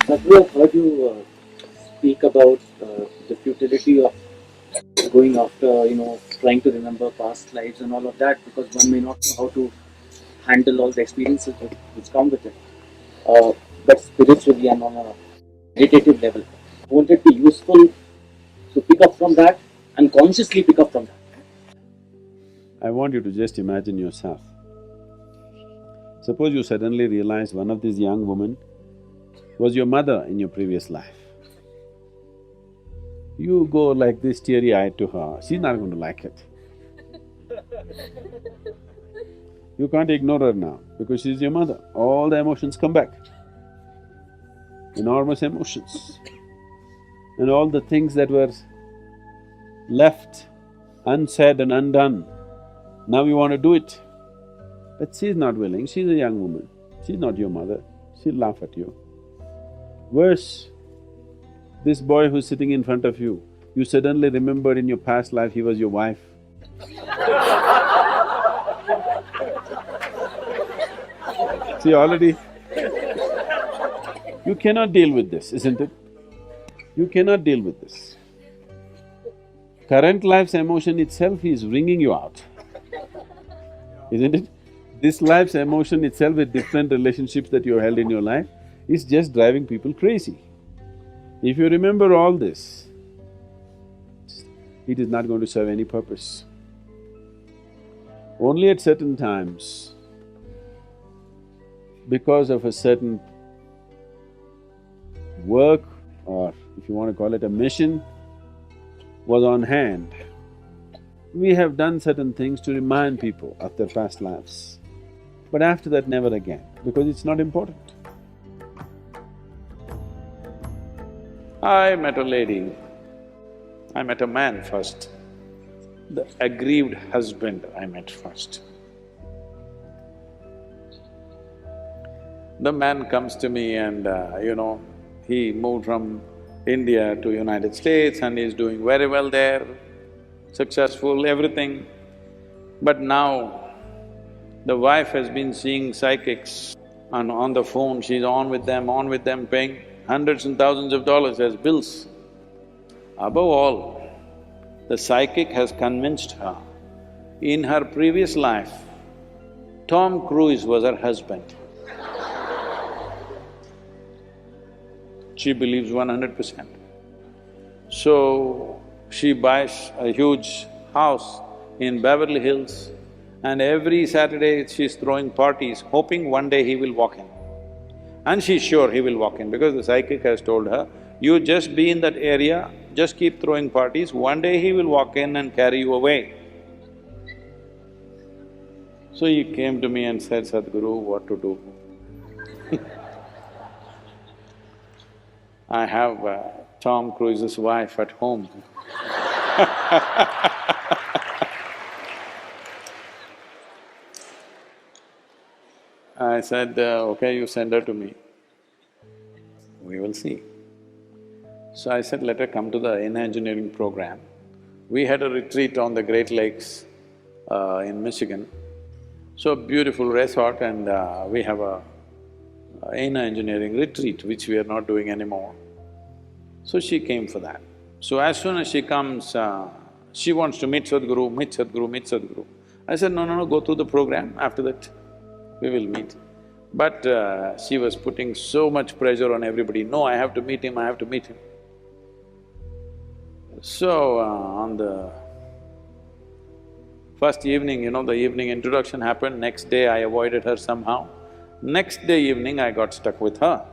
Sadhguru, I've heard you speak about the futility of going after, trying to remember past lives and all of that, because one may not know how to handle all the experiences which come with it. Uh, but spiritually and on a meditative level, won't it be useful to pick up from that and consciously pick up from that? I want you to just imagine yourself. Suppose you suddenly realize one of these young women was your mother in your previous life. You go like this teary-eyed to her, she's not going to like it. You can't ignore her now because she's your mother. All the emotions come back. Enormous emotions. And all the things that were left unsaid and undone, now you want to do it. But she's not willing, she's a young woman, she's not your mother, she'll laugh at you. Worse, this boy who's sitting in front of you, you suddenly remembered in your past life he was your wife. See, already you cannot deal with this, isn't it? You cannot deal with this. Current life's emotion itself is wringing you out, isn't it? This life's emotion itself with different relationships that you held in your life is just driving people crazy. If you remember all this, it is not going to serve any purpose. Only at certain times, because of a certain work, or if you want to call it a mission, was on hand, we have done certain things to remind people of their past lives. But after that, never again, because it's not important. I met a lady, I met a man first. The aggrieved husband I met first. The man comes to me and, he moved from India to United States and he's doing very well there, successful, everything. But now, the wife has been seeing psychics and on the phone, she's on with them, paying hundreds and thousands of dollars as bills. Above all, the psychic has convinced her, in her previous life, Tom Cruise was her husband. She believes 100%. So, she buys a huge house in Beverly Hills and every Saturday she's throwing parties, hoping one day he will walk in. And she's sure he will walk in because the psychic has told her, you just be in that area, just keep throwing parties, one day he will walk in and carry you away. So he came to me and said, Sadhguru, what to do? I have Tom Cruise's wife at home. I said, okay, you send her to me. We will see. So I said, let her come to the inner engineering program. We had a retreat on the Great Lakes in Michigan. So beautiful resort and we have a inner engineering retreat, which we are not doing anymore. So she came for that. So as soon as she comes, she wants to meet Sadhguru, meet Sadhguru, meet Sadhguru. I said, no, go through the program, after that we will meet. But she was putting so much pressure on everybody, no, I have to meet him, I have to meet him. So, on the first evening, the evening introduction happened, next day I avoided her somehow. Next day evening, I got stuck with her.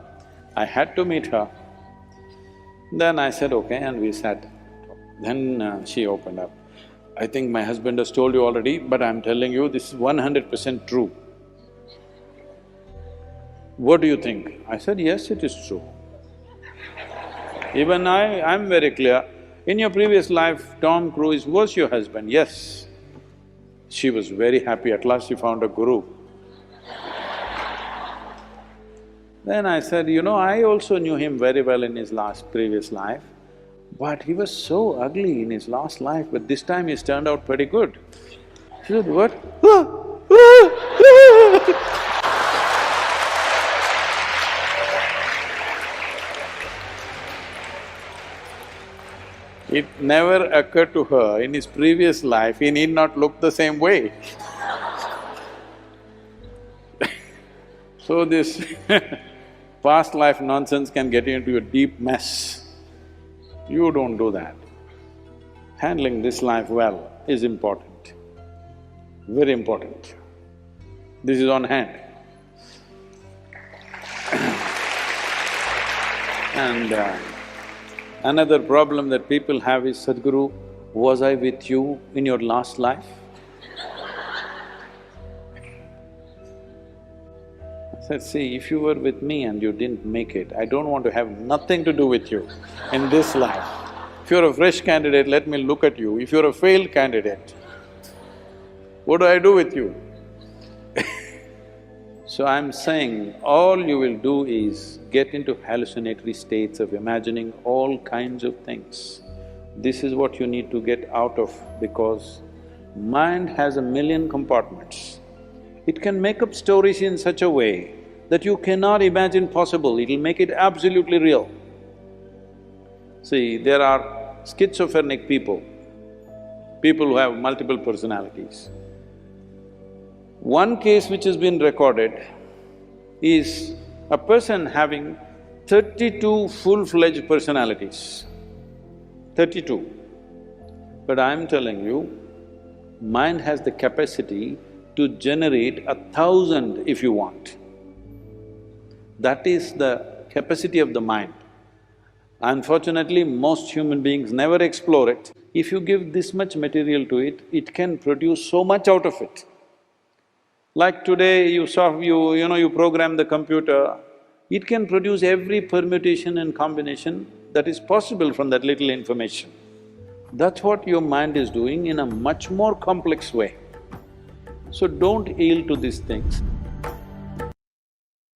I had to meet her. Then I said, okay, and we sat. Then she opened up. I think my husband has told you already, but I'm telling you, this is 100% true. What do you think? I said, yes, it is true. Even I'm very clear. In your previous life, Tom Cruise was your husband, yes. She was very happy, at last she found a guru. Then I said, I also knew him very well in his previous life, but he was so ugly in his last life, but this time he's turned out pretty good. She said, what? It never occurred to her in his previous life, he need not look the same way. So this past life nonsense can get you into a deep mess. You don't do that. Handling this life well is important, very important. This is on hand. And another problem that people have is, Sadhguru, was I with you in your last life? I said, see, if you were with me and you didn't make it, I don't want to have nothing to do with you in this life. If you're a fresh candidate, let me look at you. If you're a failed candidate, what do I do with you? So I'm saying, all you will do is get into hallucinatory states of imagining all kinds of things. This is what you need to get out of, because mind has 1,000,000 compartments. It can make up stories in such a way that you cannot imagine possible, it'll make it absolutely real. See, there are schizophrenic people, people who have multiple personalities. One case which has been recorded is a person having 32 full-fledged personalities, 32. But I'm telling you, mind has the capacity to generate 1,000 if you want. That is the capacity of the mind. Unfortunately, most human beings never explore it. If you give this much material to it, it can produce so much out of it. Like today, you program the computer, it can produce every permutation and combination that is possible from that little information. That's what your mind is doing in a much more complex way. So don't yield to these things.